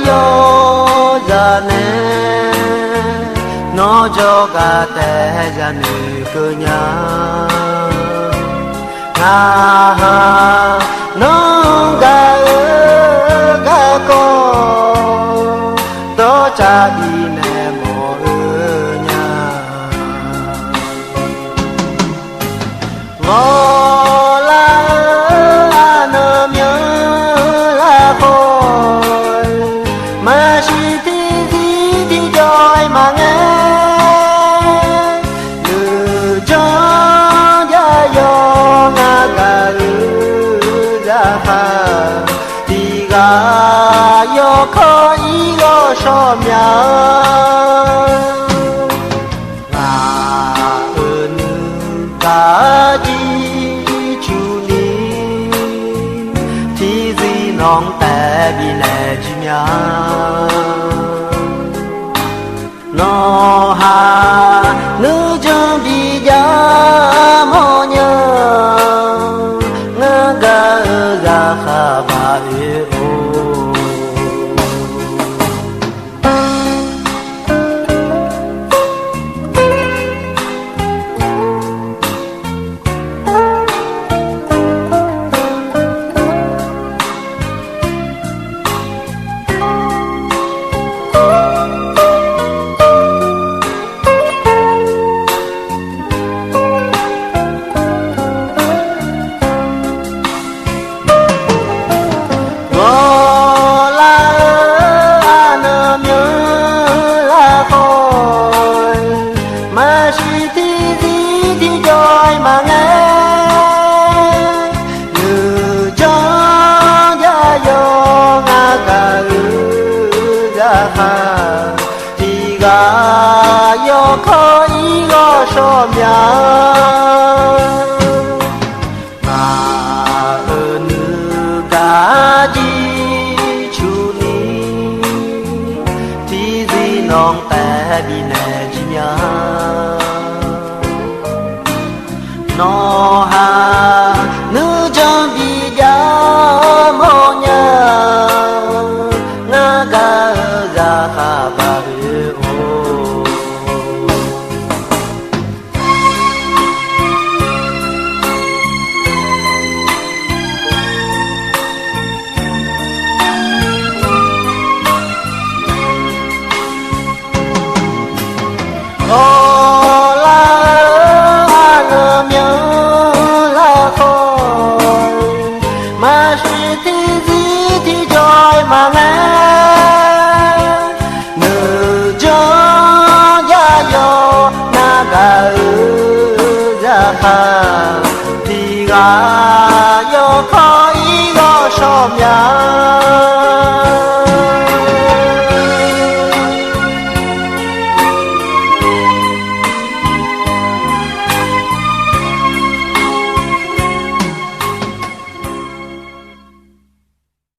yo ra nè nó cho cả té ra nữ cơ nhà ha nó ga con đó cha đi nè mò nhà ngó la nơ nhớ la khôi mà chỉ thì đòi mà nghe từ cho gia yo ngã gà ra hà thì gà yo khó ý yo so nhà cả chi chú ni thì gì nong té bị lệ chi nhà nó ha